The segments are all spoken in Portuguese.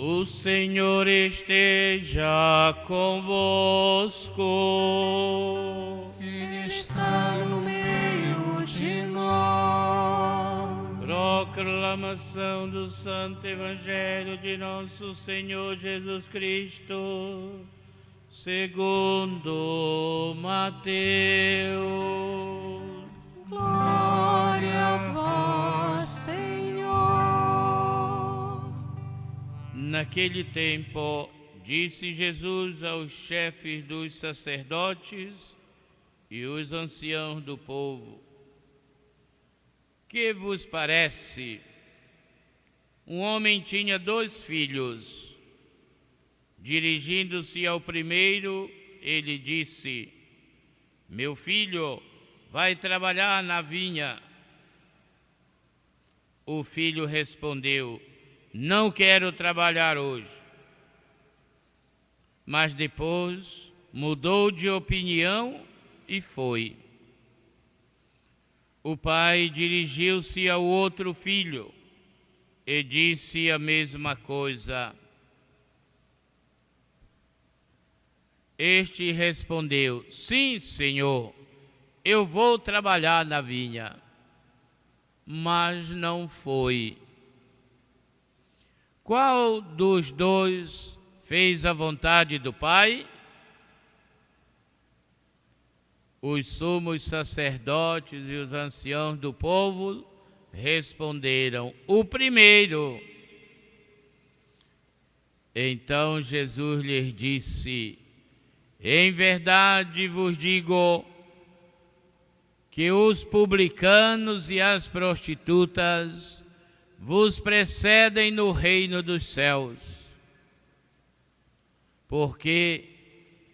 O Senhor esteja convosco. Ele está no meio de nós. Proclamação do Santo Evangelho de Nosso Senhor Jesus Cristo, segundo Mateus. Glória a vós, Senhor. Naquele tempo, disse Jesus aos chefes dos sacerdotes e os anciãos do povo: que vos parece? Um homem tinha 2 filhos. Dirigindo-se ao primeiro, ele disse: meu filho, vai trabalhar na vinha. O filho respondeu: não quero trabalhar hoje. Mas depois mudou de opinião e foi. O pai dirigiu-se ao outro filho e disse a mesma coisa. Este respondeu: sim, Senhor, eu vou trabalhar na vinha. Mas não foi. Qual dos 2 fez a vontade do Pai? Os sumos sacerdotes e os anciãos do povo responderam: o primeiro. Então Jesus lhes disse: em verdade vos digo que os publicanos e as prostitutas vos precedem no reino dos céus. Porque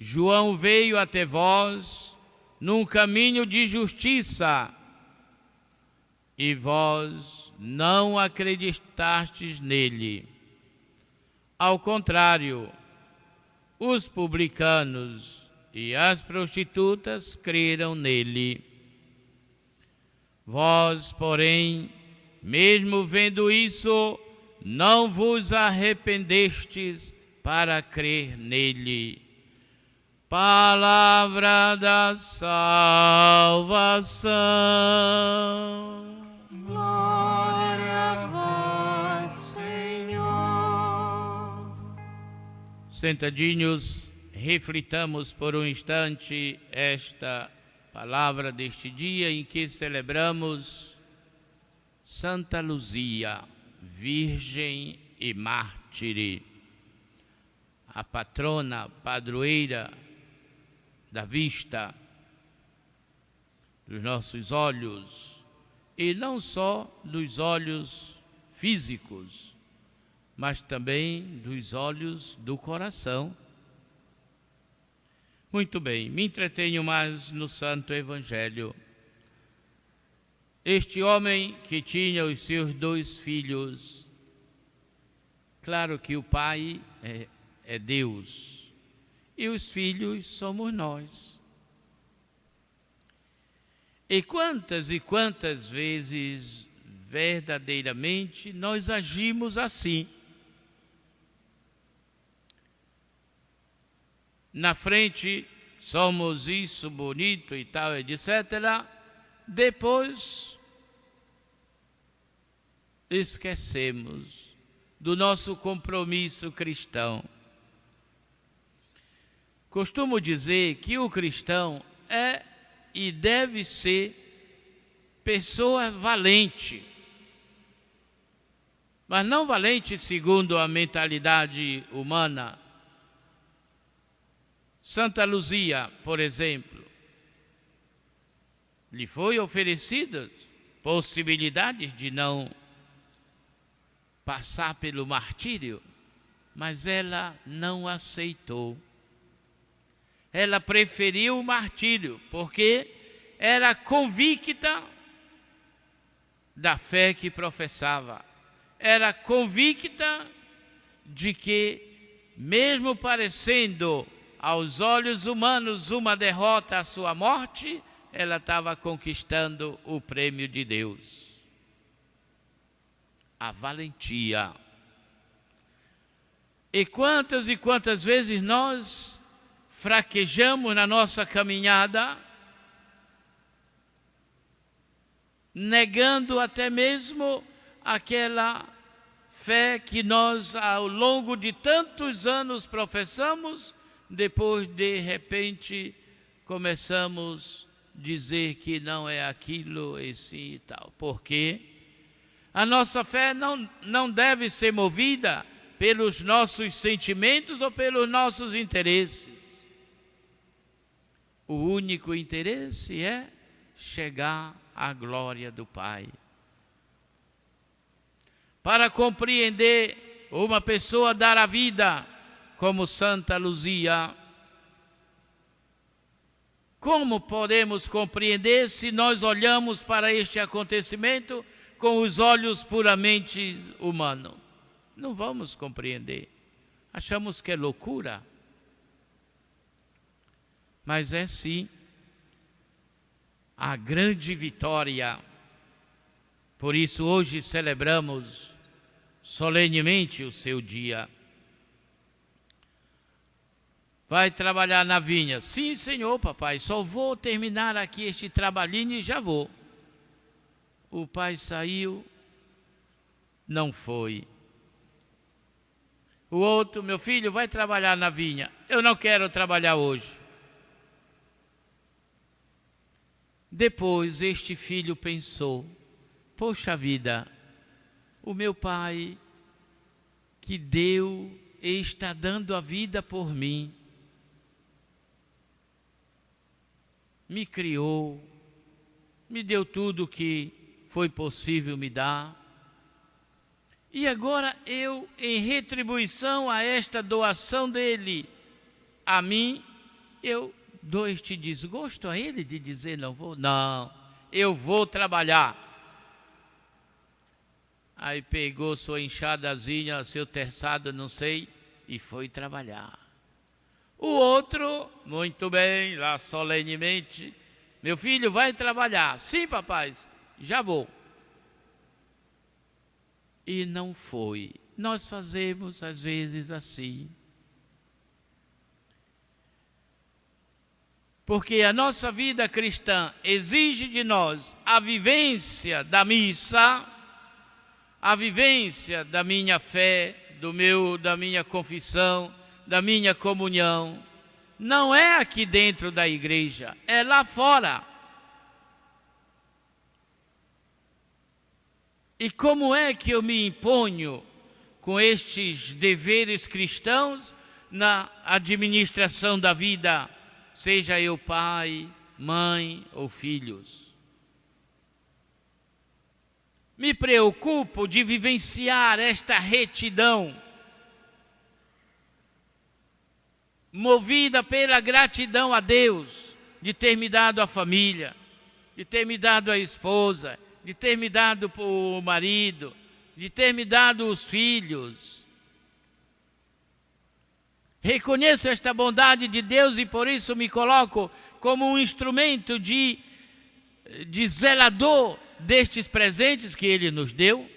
João veio até vós num caminho de justiça, e vós não acreditastes nele. Ao contrário, os publicanos e as prostitutas creram nele. Vós, porém, mesmo vendo isso, não vos arrependestes para crer nele. Palavra da salvação. Glória a vós, Senhor. Sentadinhos, reflitamos por um instante esta palavra deste dia em que celebramos Santa Luzia, Virgem e Mártire, a patrona, padroeira da vista, dos nossos olhos, e não só dos olhos físicos, mas também dos olhos do coração. Muito bem, me entretenho mais no Santo Evangelho. Este homem que tinha os seus 2 filhos, claro que o pai é Deus e os filhos somos nós. E quantas vezes verdadeiramente nós agimos assim? Na frente somos isso, bonito e tal, etc. Depois esquecemos do nosso compromisso cristão. Costumo dizer que o cristão é e deve ser pessoa valente, mas não valente segundo a mentalidade humana. Santa Luzia, por exemplo, lhe foi oferecidas possibilidades de não passar pelo martírio, mas ela não aceitou. Ela preferiu o martírio, porque era convicta da fé que professava. Era convicta de que, mesmo parecendo aos olhos humanos uma derrota à sua morte, ela estava conquistando o prêmio de Deus. A valentia. E quantas vezes nós fraquejamos na nossa caminhada, negando até mesmo aquela fé que nós ao longo de tantos anos professamos, depois de repente começamos a dizer que não é aquilo, esse e tal. Por quê? A nossa fé não deve ser movida pelos nossos sentimentos ou pelos nossos interesses. O único interesse é chegar à glória do Pai. Para compreender uma pessoa dar a vida como Santa Luzia, como podemos compreender se nós olhamos para este acontecimento com os olhos puramente humanos? Não vamos compreender. Achamos que é loucura. Mas é sim a grande vitória. Por isso hoje celebramos solenemente o seu dia. Vai trabalhar na vinha? Sim, senhor, papai, só vou terminar aqui este trabalhinho e já vou. O pai saiu, não foi. O outro, meu filho, vai trabalhar na vinha. Eu não quero trabalhar hoje. Depois este filho pensou, poxa vida, o meu pai que deu e está dando a vida por mim, me criou, me deu tudo o que foi possível me dar. E agora eu, em retribuição a esta doação dele a mim, eu dou este desgosto a ele de dizer não vou? Não, eu vou trabalhar. Aí pegou sua enxadazinha, seu terçado, não sei, e foi trabalhar. O outro, muito bem, lá solenemente, meu filho vai trabalhar. Sim, papai, já vou. E não foi. Nós fazemos às vezes assim. Porque a nossa vida cristã exige de nós a vivência da missa, a vivência da minha fé, da minha confissão, da minha comunhão. Não é aqui dentro da igreja, é lá fora. E como é que eu me imponho com estes deveres cristãos na administração da vida, seja eu pai, mãe ou filhos? Me preocupo de vivenciar esta retidão, movida pela gratidão a Deus, de ter me dado a família, de ter me dado a esposa, de ter me dado o marido, de ter me dado os filhos. Reconheço esta bondade de Deus e por isso me coloco como um instrumento de zelador destes presentes que Ele nos deu.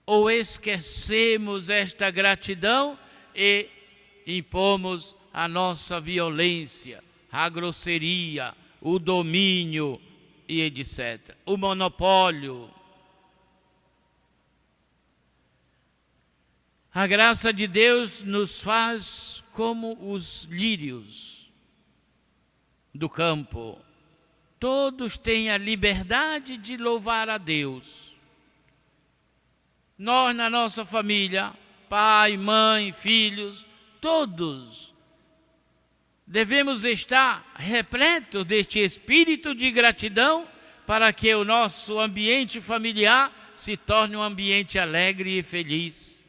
Ou esquecemos esta gratidão e impomos a nossa violência, a grosseria, o domínio e etc. O monopólio. A graça de Deus nos faz como os lírios do campo. Todos têm a liberdade de louvar a Deus. Nós, na nossa família, pai, mãe, filhos, todos devemos estar repletos deste espírito de gratidão para que o nosso ambiente familiar se torne um ambiente alegre e feliz.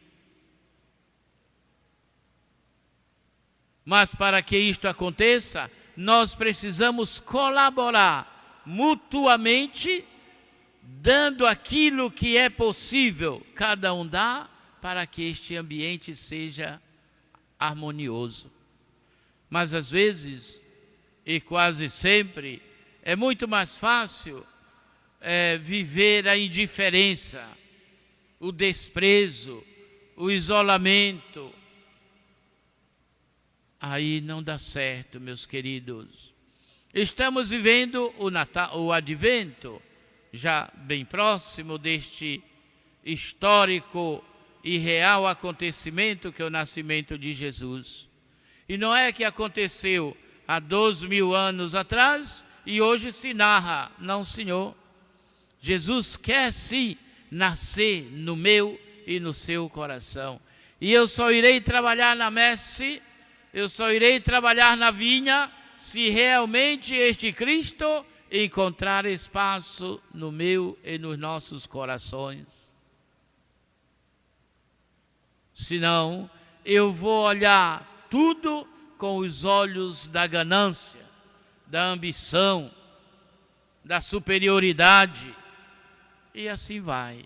Mas para que isto aconteça, nós precisamos colaborar mutuamente, dando aquilo que é possível, cada um dá, para que este ambiente seja harmonioso. Mas às vezes, e quase sempre, é muito mais fácil viver a indiferença, o desprezo, o isolamento, aí não dá certo, meus queridos. Estamos vivendo o Natal, o Advento, já bem próximo deste histórico e real acontecimento que é o nascimento de Jesus. E não é que aconteceu há 2.000 anos atrás e hoje se narra. Não, Senhor. Jesus quer sim nascer no meu e no seu coração. E eu só irei trabalhar na messe, eu só irei trabalhar na vinha, se realmente este Cristo encontrar espaço no meu e nos nossos corações. Senão, eu vou olhar tudo com os olhos da ganância, da ambição, da superioridade, e assim vai.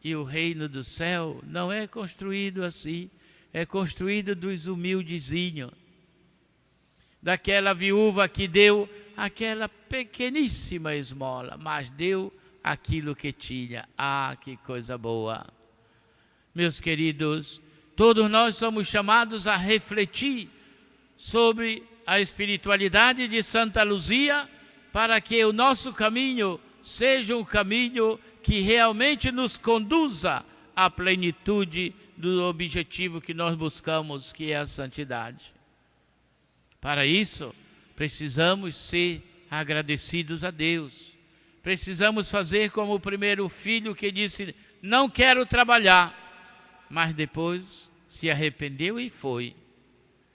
E o reino do céu não é construído assim, é construído dos humildezinhos, daquela viúva que deu aquela pequeníssima esmola, mas deu aquilo que tinha. Ah, que coisa boa! Meus queridos, todos nós somos chamados a refletir sobre a espiritualidade de Santa Luzia, para que o nosso caminho seja um caminho que realmente nos conduza à plenitude do objetivo que nós buscamos, que é a santidade. Para isso, precisamos ser agradecidos a Deus. Precisamos fazer como o primeiro filho que disse: não quero trabalhar, mas depois se arrependeu e foi.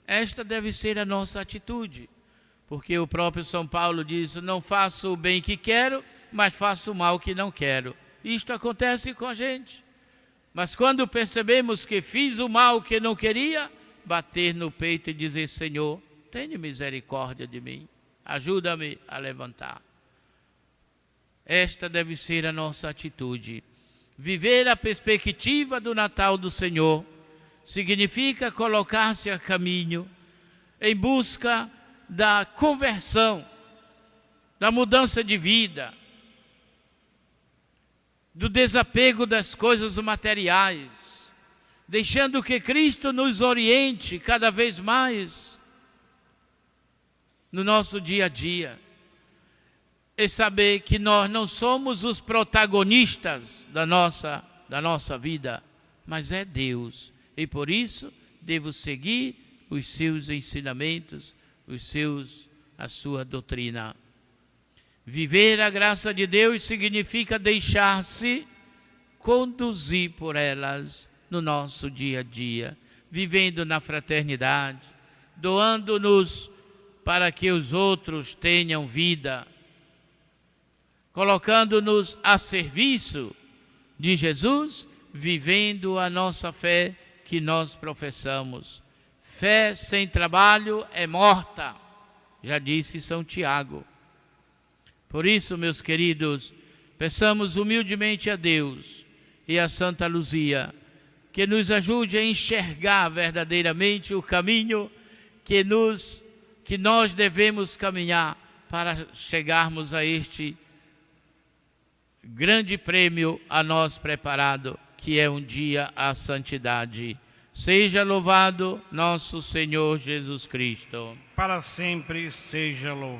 Esta deve ser a nossa atitude, porque o próprio São Paulo diz: não faço o bem que quero, mas faço o mal que não quero. Isto acontece com a gente. Mas quando percebemos que fiz o mal que não queria, bater no peito e dizer: Senhor, tenha misericórdia de mim, ajuda-me a levantar. Esta deve ser a nossa atitude. Viver a perspectiva do Natal do Senhor significa colocar-se a caminho em busca da conversão, da mudança de vida, do desapego das coisas materiais, deixando que Cristo nos oriente cada vez mais no nosso dia a dia, e saber que nós não somos os protagonistas da nossa vida, mas é Deus, e por isso devo seguir os seus ensinamentos, a sua doutrina. Viver a graça de Deus significa deixar-se conduzir por elas no nosso dia a dia, vivendo na fraternidade, doando-nos para que os outros tenham vida, colocando-nos a serviço de Jesus, vivendo a nossa fé que nós professamos. Fé sem trabalho é morta, já disse São Tiago. Por isso, meus queridos, peçamos humildemente a Deus e a Santa Luzia que nos ajude a enxergar verdadeiramente o caminho que nós devemos caminhar para chegarmos a este grande prêmio a nós preparado, que é um dia a santidade. Seja louvado nosso Senhor Jesus Cristo. Para sempre seja louvado.